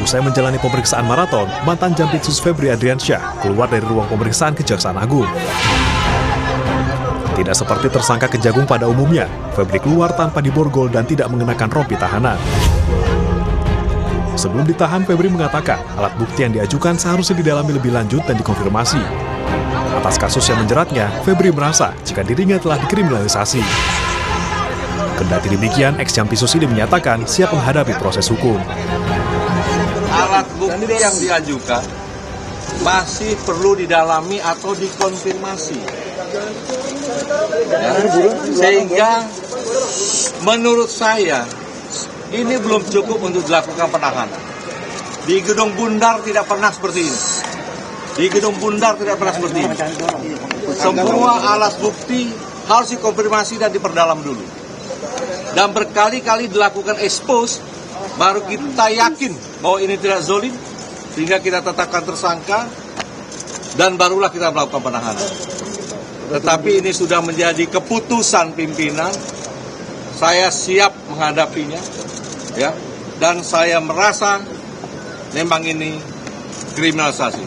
Usai menjalani pemeriksaan maraton, mantan Jampitsus Febri Adriansyah keluar dari ruang pemeriksaan Kejaksaan Agung. Tidak seperti tersangka Kejagung pada umumnya, Febri keluar tanpa diborgol dan tidak mengenakan rompi tahanan. Sebelum ditahan, Febri mengatakan alat bukti yang diajukan seharusnya didalami lebih lanjut dan dikonfirmasi. Atas kasus yang menjeratnya, Febri merasa jika dirinya telah dikriminalisasi. Kendati demikian, ex-Jampitsus ini menyatakan siap menghadapi proses hukum. Alat bukti yang diajukan masih perlu didalami atau dikonfirmasi. Sehingga menurut saya ini belum cukup untuk dilakukan penahanan. Di Gedung Bundar tidak pernah seperti ini. Semua alat bukti harus dikonfirmasi dan diperdalam dulu. Dan berkali-kali dilakukan expose, baru kita yakin bahwa ini tidak zolim, sehingga kita tetapkan tersangka, dan barulah kita melakukan penahanan. Tetapi ini sudah menjadi keputusan pimpinan, saya siap menghadapinya, ya, dan saya merasa memang ini kriminalisasi.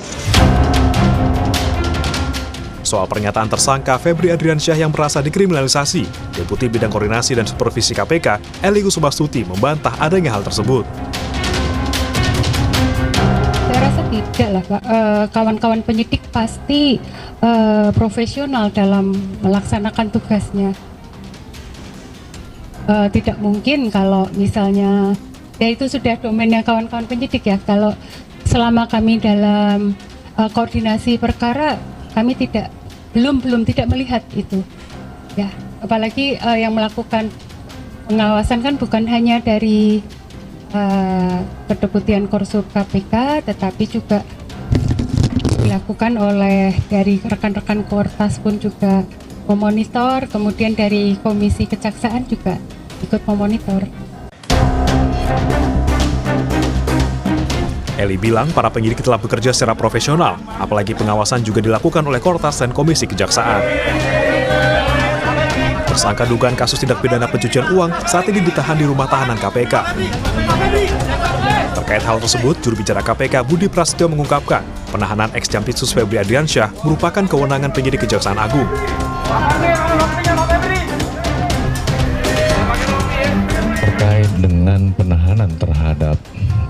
Soal pernyataan tersangka Febri Adriansyah yang merasa dikriminalisasi, Deputi Bidang Koordinasi dan Supervisi KPK, Eli Kusumastuti, membantah adanya hal tersebut. Saya rasa tidak lah, Pak. Kawan-kawan penyidik pasti profesional dalam melaksanakan tugasnya. Tidak mungkin kalau misalnya, ya itu sudah domainnya kawan-kawan penyidik ya, kalau selama kami dalam koordinasi perkara, kami belum tidak melihat itu, ya. Apalagi yang melakukan pengawasan kan bukan hanya dari Kedeputian Korsup KPK, tetapi juga dilakukan oleh dari rekan-rekan Kortas pun juga memonitor, kemudian dari Komisi Kejaksaan juga ikut memonitor. Eli bilang para penyidik telah bekerja secara profesional, apalagi pengawasan juga dilakukan oleh Kortas dan Komisi Kejaksaan. Tersangka dugaan kasus tindak pidana pencucian uang saat ini ditahan di rumah tahanan KPK. Terkait hal tersebut, juru bicara KPK Budi Prasetyo mengungkapkan penahanan ex-Jampitsus Febri Adriansyah merupakan kewenangan penyidik Kejaksaan Agung. Terkait dengan penahanan terhadap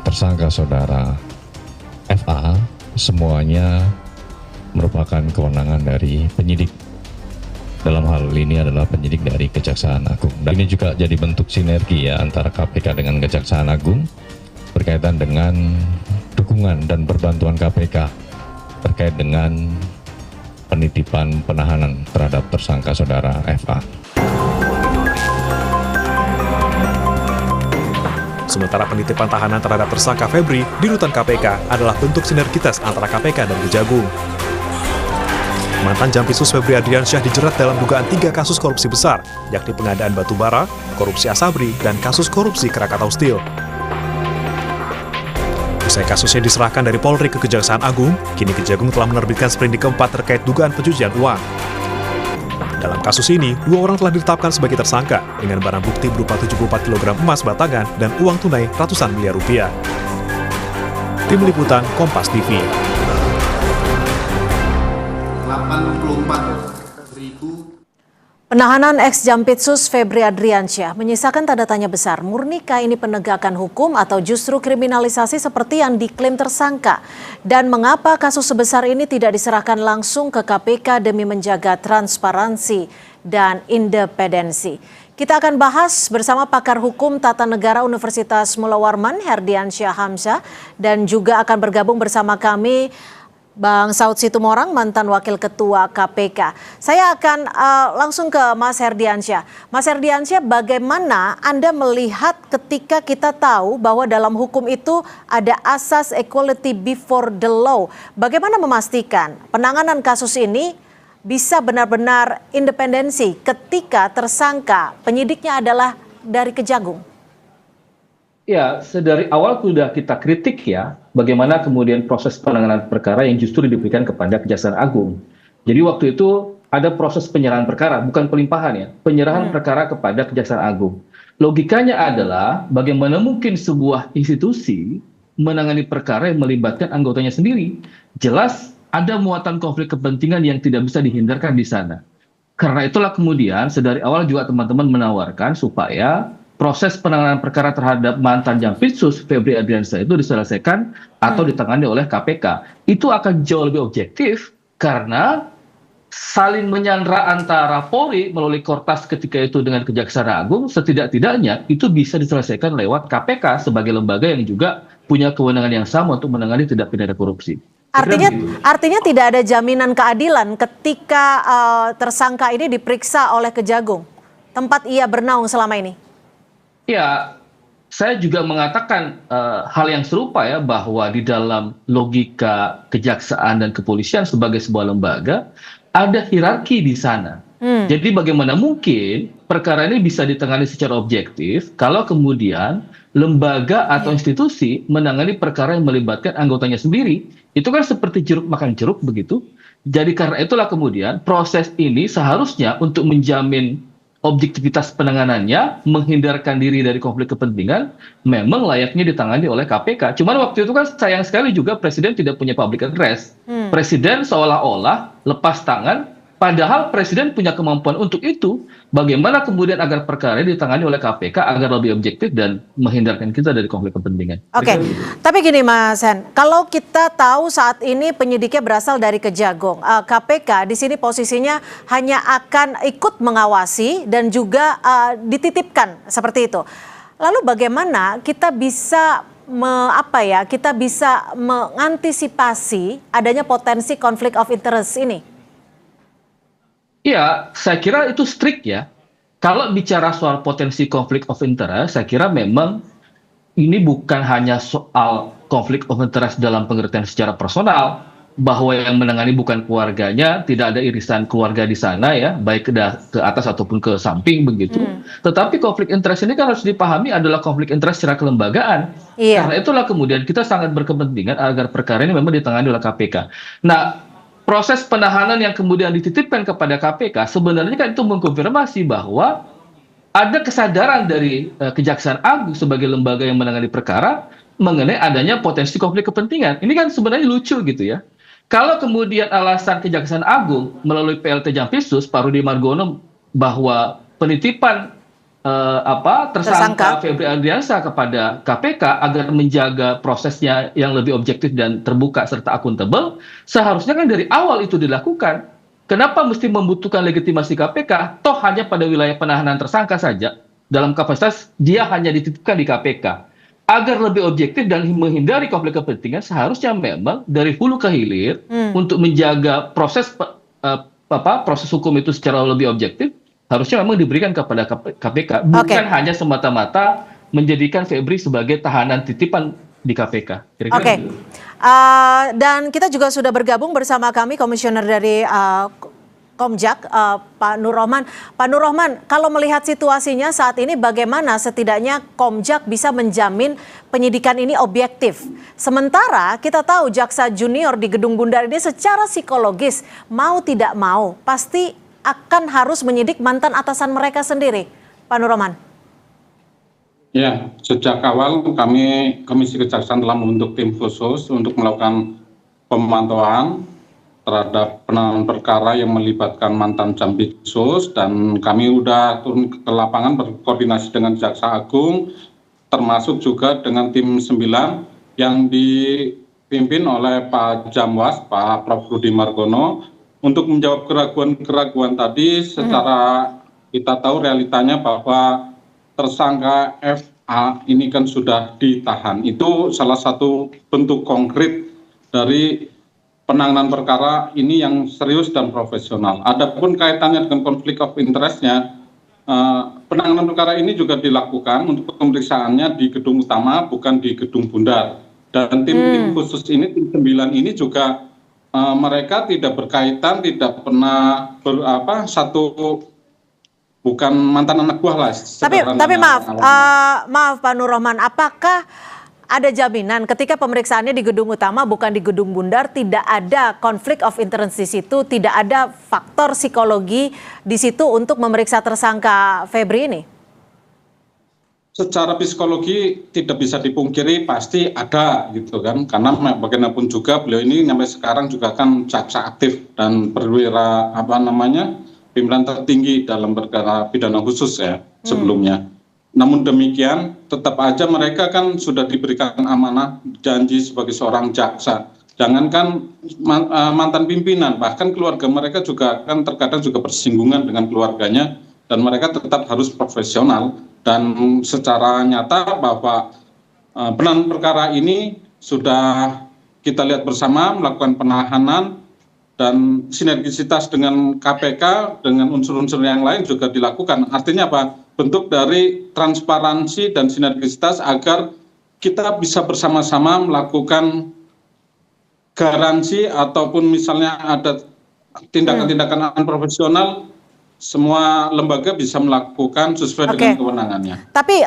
tersangka saudara FA, semuanya merupakan kewenangan dari penyidik. Dalam hal ini adalah penyidik dari Kejaksaan Agung. Dan ini juga jadi bentuk sinergi ya antara KPK dengan Kejaksaan Agung berkaitan dengan dukungan dan perbantuan KPK terkait dengan penitipan penahanan terhadap tersangka saudara FA. Sementara penitipan tahanan terhadap tersangka Febri di rutan KPK adalah bentuk sinergitas antara KPK dan Kejagung. Mantan Jampitsus Febri Adriansyah dijerat dalam dugaan 3 kasus korupsi besar, yakni pengadaan batu bara, korupsi Asabri, dan kasus korupsi Krakatau Steel. Usai kasusnya diserahkan dari Polri ke Kejaksaan Agung, kini Kejagung telah menerbitkan sprindik keempat terkait dugaan pencucian uang. Dalam kasus ini, 2 orang telah ditetapkan sebagai tersangka dengan barang bukti berupa 74 kg emas batangan dan uang tunai ratusan miliar rupiah. Tim Liputan Kompas TV. 84.000. Penahanan ex-Jampitsus Febri Adriansyah menyisakan tanda tanya besar, murnikah ini penegakan hukum atau justru kriminalisasi seperti yang diklaim tersangka? Dan mengapa kasus sebesar ini tidak diserahkan langsung ke KPK demi menjaga transparansi dan independensi? Kita akan bahas bersama pakar hukum tata negara Universitas Mula Warman, Herdiansyah Hamzah, dan juga akan bergabung bersama kami Bang Saud Situmorang, mantan Wakil Ketua KPK. Saya akan langsung ke Mas Herdiansyah. Mas Herdiansyah, bagaimana Anda melihat ketika kita tahu bahwa dalam hukum itu ada asas equality before the law? Bagaimana memastikan penanganan kasus ini bisa benar-benar independensi ketika tersangka penyidiknya adalah dari Kejagung? Ya, sedari awal sudah kita kritik ya, bagaimana kemudian proses penanganan perkara yang justru diberikan kepada Kejaksaan Agung. Jadi waktu itu ada proses penyerahan perkara, bukan pelimpahan ya, penyerahan perkara kepada Kejaksaan Agung. Logikanya adalah bagaimana mungkin sebuah institusi menangani perkara yang melibatkan anggotanya sendiri. Jelas ada muatan konflik kepentingan yang tidak bisa dihindarkan di sana. Karena itulah kemudian sedari awal juga teman-teman menawarkan supaya proses penanganan perkara terhadap mantan Jampitsus Febri Adriansyah itu diselesaikan atau ditangani oleh KPK. Itu akan jauh lebih objektif karena saling menyandra antara Polri melalui Kortas ketika itu dengan Kejaksaan Agung, setidak-tidaknya itu bisa diselesaikan lewat KPK sebagai lembaga yang juga punya kewenangan yang sama untuk menangani tindak pidana korupsi. Artinya tidak ada jaminan keadilan ketika tersangka ini diperiksa oleh Kejagung, tempat ia bernaung selama ini. Ya, saya juga mengatakan hal yang serupa ya, bahwa di dalam logika kejaksaan dan kepolisian sebagai sebuah lembaga, ada hierarki di sana. Jadi bagaimana mungkin perkara ini bisa ditangani secara objektif kalau kemudian lembaga atau institusi menangani perkara yang melibatkan anggotanya sendiri. Itu kan seperti jeruk makan jeruk begitu. Jadi karena itulah kemudian proses ini seharusnya untuk menjamin objektivitas penanganannya, menghindarkan diri dari konflik kepentingan, memang layaknya ditangani oleh KPK. Cuman waktu itu kan sayang sekali juga Presiden tidak punya public address. Presiden seolah-olah lepas tangan, padahal Presiden punya kemampuan untuk itu. Bagaimana kemudian agar perkara ini ditangani oleh KPK agar lebih objektif dan menghindarkan kita dari konflik kepentingan. Oke, tapi gini Mas Hen, kalau kita tahu saat ini penyidiknya berasal dari Kejagung, KPK di sini posisinya hanya akan ikut mengawasi dan juga dititipkan seperti itu. Lalu bagaimana kita bisa mengantisipasi adanya potensi konflik of interest ini? Ya, saya kira itu strict ya. Kalau bicara soal potensi konflik of interest, saya kira memang ini bukan hanya soal konflik of interest dalam pengertian secara personal, bahwa yang menangani bukan keluarganya, tidak ada irisan keluarga di sana ya, baik ke atas ataupun ke samping begitu. Tetapi konflik interest ini kan harus dipahami adalah konflik interest secara kelembagaan. Karena itulah kemudian kita sangat berkepentingan agar perkara ini memang ditangani oleh KPK. Nah, proses penahanan yang kemudian dititipkan kepada KPK sebenarnya kan itu mengkonfirmasi bahwa ada kesadaran dari Kejaksaan Agung sebagai lembaga yang menangani perkara mengenai adanya potensi konflik kepentingan. Ini kan sebenarnya lucu gitu ya. Kalau kemudian alasan Kejaksaan Agung melalui PLT Jampitsus Pak Rudy Margono bahwa penitipan tersangka Febri Adriansyah kepada KPK agar menjaga prosesnya yang lebih objektif dan terbuka serta akuntabel, seharusnya kan dari awal itu dilakukan. Kenapa mesti membutuhkan legitimasi KPK? Toh hanya pada wilayah penahanan tersangka saja, dalam kapasitas dia hanya dititipkan di KPK. Agar lebih objektif dan menghindari konflik kepentingan, seharusnya memang dari hulu ke hilir untuk menjaga proses hukum itu secara lebih objektif, harusnya memang diberikan kepada KPK, bukan hanya semata-mata menjadikan Febri sebagai tahanan titipan di KPK. Dan kita juga sudah bergabung bersama kami komisioner dari Komjak, Pak Nur Rohman. Pak Nur Rohman, kalau melihat situasinya saat ini bagaimana setidaknya Komjak bisa menjamin penyidikan ini objektif? Sementara kita tahu jaksa junior di Gedung Bundar ini secara psikologis mau tidak mau pasti akan harus menyidik mantan atasan mereka sendiri. Pak Nur Rohman. Ya, sejak awal kami Komisi Kejaksaan telah membentuk tim khusus untuk melakukan pemantauan terhadap penanganan perkara yang melibatkan mantan Jampitsus, dan kami sudah turun ke lapangan berkoordinasi dengan Jaksa Agung, termasuk juga dengan tim 9 yang dipimpin oleh Pak Jamwas, Pak Prof. Rudy Margono, untuk menjawab keraguan-keraguan tadi. Secara kita tahu realitanya bahwa tersangka FA ini kan sudah ditahan. Itu salah satu bentuk konkret dari penanganan perkara ini yang serius dan profesional. Adapun kaitannya dengan konflik of interest-nya, penanganan perkara ini juga dilakukan untuk pemeriksaannya di gedung utama, bukan di gedung Bundar. Dan tim khusus ini, tim 9 ini juga mereka tidak berkaitan, tidak pernah bukan mantan anak buah lah. Tapi maaf Pak Nur Rohman, apakah ada jaminan ketika pemeriksaannya di gedung utama bukan di gedung Bundar tidak ada konflik of interest di situ, tidak ada faktor psikologi di situ untuk memeriksa tersangka Febri ini? secara psikologi tidak bisa dipungkiri pasti ada gitu kan, karena bagaimanapun juga beliau ini sampai sekarang juga kan jaksa aktif dan perwira pimpinan tertinggi dalam perkara pidana khusus ya sebelumnya. Namun demikian tetap aja mereka kan sudah diberikan amanah janji sebagai seorang jaksa. Jangankan mantan pimpinan, bahkan keluarga mereka juga kan terkadang juga bersinggungan dengan keluarganya, dan mereka tetap harus profesional. Dan secara nyata bahwa penanganan perkara ini sudah kita lihat bersama melakukan penahanan, dan sinergisitas dengan KPK dengan unsur-unsur yang lain juga dilakukan. Artinya apa? Bentuk dari transparansi dan sinergisitas agar kita bisa bersama-sama melakukan garansi ataupun misalnya ada tindakan-tindakan profesional, semua lembaga bisa melakukan sesuai dengan kewenangannya. Tapi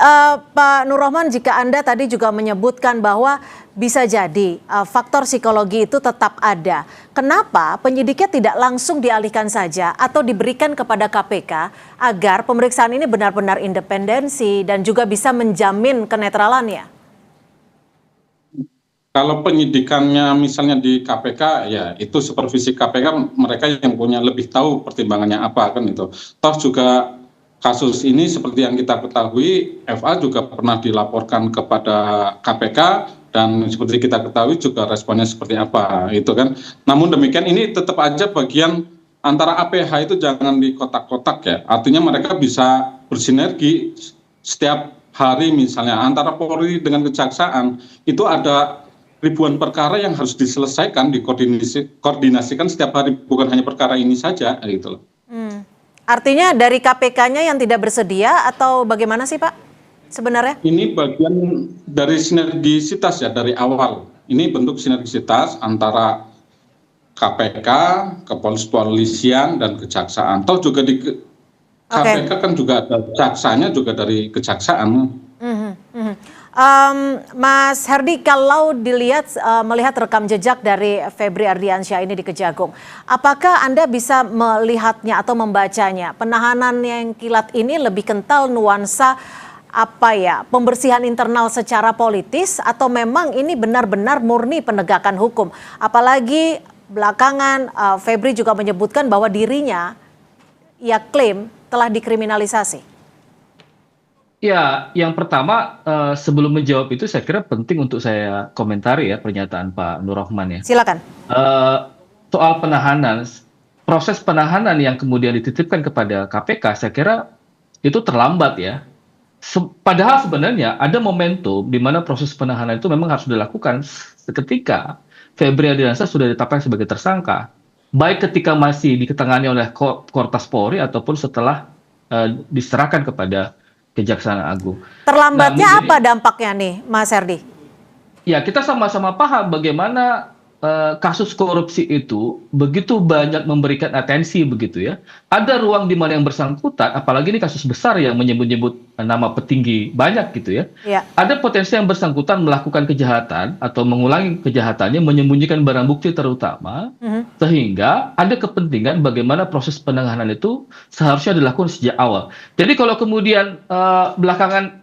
Pak Nur Rohman, jika Anda tadi juga menyebutkan bahwa bisa jadi faktor psikologi itu tetap ada, kenapa penyidiknya tidak langsung dialihkan saja atau diberikan kepada KPK agar pemeriksaan ini benar-benar independensi dan juga bisa menjamin kenetralannya? Kalau penyidikannya misalnya di KPK, ya itu supervisi KPK, mereka yang punya lebih tahu pertimbangannya apa kan itu. Toh juga kasus ini seperti yang kita ketahui, FA juga pernah dilaporkan kepada KPK dan seperti kita ketahui juga responnya seperti apa itu kan. Namun demikian ini tetap aja bagian antara APH itu jangan di kotak-kotak ya. Artinya mereka bisa bersinergi setiap hari misalnya antara Polri dengan Kejaksaan itu ada ribuan perkara yang harus diselesaikan, dikoordinasikan setiap hari, bukan hanya perkara ini saja gitu loh. Artinya dari KPK-nya yang tidak bersedia atau bagaimana sih Pak sebenarnya? Ini bagian dari sinergisitas ya dari awal. Ini bentuk sinergisitas antara KPK, kepolisian dan kejaksaan. Toh juga di KPK kan juga ada jaksanya juga dari kejaksaan. Mas Herdi, kalau melihat rekam jejak dari Febri Ardiansyah ini di Kejagung, apakah Anda bisa melihatnya atau membacanya? Penahanan yang kilat ini lebih kental nuansa pembersihan internal secara politis atau memang ini benar-benar murni penegakan hukum? Apalagi belakangan Febri juga menyebutkan bahwa dirinya ia klaim telah dikriminalisasi. Ya, yang pertama sebelum menjawab itu saya kira penting untuk saya komentari ya pernyataan Pak Nur Rohman ya. Silakan. Soal penahanan, proses penahanan yang kemudian dititipkan kepada KPK saya kira itu terlambat ya. Padahal sebenarnya ada momentum di mana proses penahanan itu memang harus dilakukan ketika Febri Ardiansyah sudah ditetapkan sebagai tersangka. Baik ketika masih ditangani oleh Kortas Polri ataupun setelah diserahkan kepada Kejaksaan Agung. Terlambatnya apa dampaknya nih, Mas Herdi? Ya, kita sama-sama paham bagaimana kasus korupsi itu begitu banyak memberikan atensi begitu ya. Ada ruang di mana yang bersangkutan, apalagi ini kasus besar yang menyebut-nyebut nama petinggi banyak gitu ya. Ada potensi yang bersangkutan melakukan kejahatan atau mengulangi kejahatannya, menyembunyikan barang bukti terutama, sehingga ada kepentingan bagaimana proses penanganan itu seharusnya dilakukan sejak awal. Jadi kalau kemudian belakangan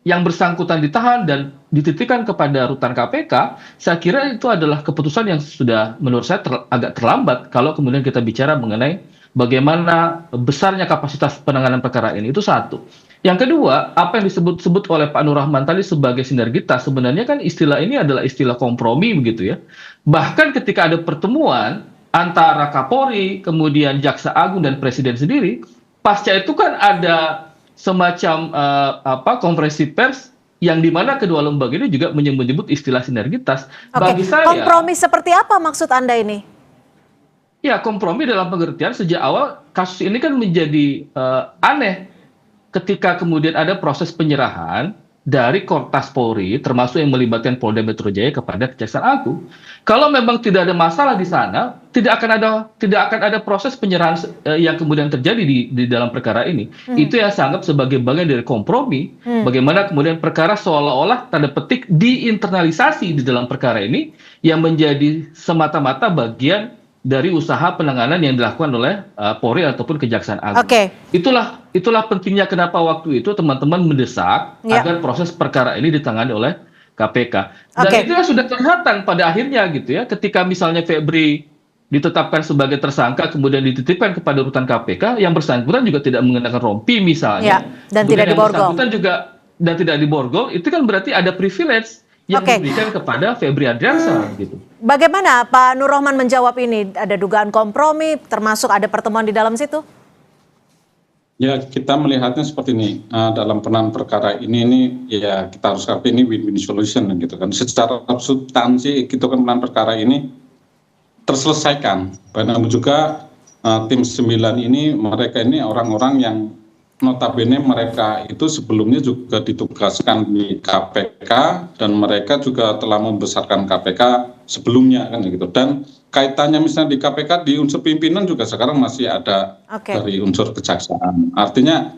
yang bersangkutan ditahan dan dititipkan kepada rutan KPK, saya kira itu adalah keputusan yang sudah menurut saya agak terlambat kalau kemudian kita bicara mengenai bagaimana besarnya kapasitas penanganan perkara ini. Itu satu. Yang kedua, apa yang disebut-sebut oleh Pak Nur Rahman tadi sebagai sinergitas, sebenarnya kan istilah ini adalah istilah kompromi begitu ya. Bahkan ketika ada pertemuan antara Kapolri, kemudian Jaksa Agung dan Presiden sendiri, pasca itu kan ada semacam konferensi pers yang dimana kedua lembaga ini juga menyebut istilah sinergitas. Bagi saya, kompromi seperti apa maksud Anda ini? Ya, kompromi dalam pengertian sejak awal kasus ini kan menjadi aneh ketika kemudian ada proses penyerahan dari Kortas Polri, termasuk yang melibatkan Polda Metro Jaya kepada Kejaksaan Agung. Kalau memang tidak ada masalah di sana, tidak akan ada proses penyerahan yang kemudian terjadi di dalam perkara ini. Itu yang saya anggap sebagai bagian dari kompromi. Bagaimana kemudian perkara seolah-olah tanda petik diinternalisasi di dalam perkara ini yang menjadi semata-mata bagian dari usaha penanganan yang dilakukan oleh Polri ataupun Kejaksaan Agung. Oke. Itulah pentingnya kenapa waktu itu teman-teman mendesak agar proses perkara ini ditangani oleh KPK. Dan itu sudah kelihatan pada akhirnya gitu ya, ketika misalnya Febri ditetapkan sebagai tersangka kemudian dititipkan kepada rutan KPK, yang bersangkutan juga tidak mengenakan rompi misalnya, dan tidak diborgol. Dan tidak diborgol, itu kan berarti ada privilege yang diberikan kepada Febri Ardiansyah gitu. Bagaimana Pak Nur Rohman menjawab ini? Ada dugaan kompromi, termasuk ada pertemuan di dalam situ? Ya, kita melihatnya seperti ini. Dalam penanganan perkara ini ya kita harus akui ini win-win solution gitu kan. Secara substansi gitu kan penanganan perkara ini terselesaikan. Namun juga tim 9 ini mereka ini orang-orang yang notabene mereka itu sebelumnya juga ditugaskan di KPK dan mereka juga telah membesarkan KPK sebelumnya kan gitu. Dan kaitannya misalnya di KPK di unsur pimpinan juga sekarang masih ada dari unsur kejaksaan. Artinya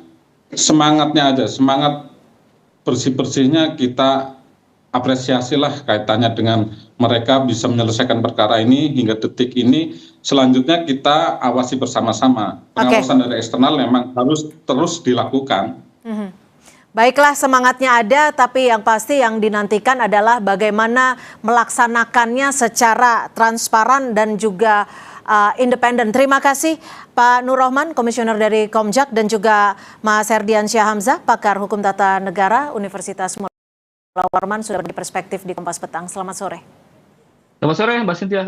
semangatnya aja, semangat bersih-bersihnya kita apresiasilah kaitannya dengan mereka bisa menyelesaikan perkara ini hingga detik ini. Selanjutnya kita awasi bersama-sama. Pengawasan dari eksternal memang harus terus dilakukan. Baiklah, semangatnya ada, tapi yang pasti yang dinantikan adalah bagaimana melaksanakannya secara transparan dan juga independen. Terima kasih Pak Nur Rohman, Komisioner dari Komjak, dan juga Mas Herdiansyah Hamzah, pakar hukum tata negara Universitas Mula Warman, sudah berperspektif di Kompas Petang. Selamat sore. Selamat sore Mbak Cynthia.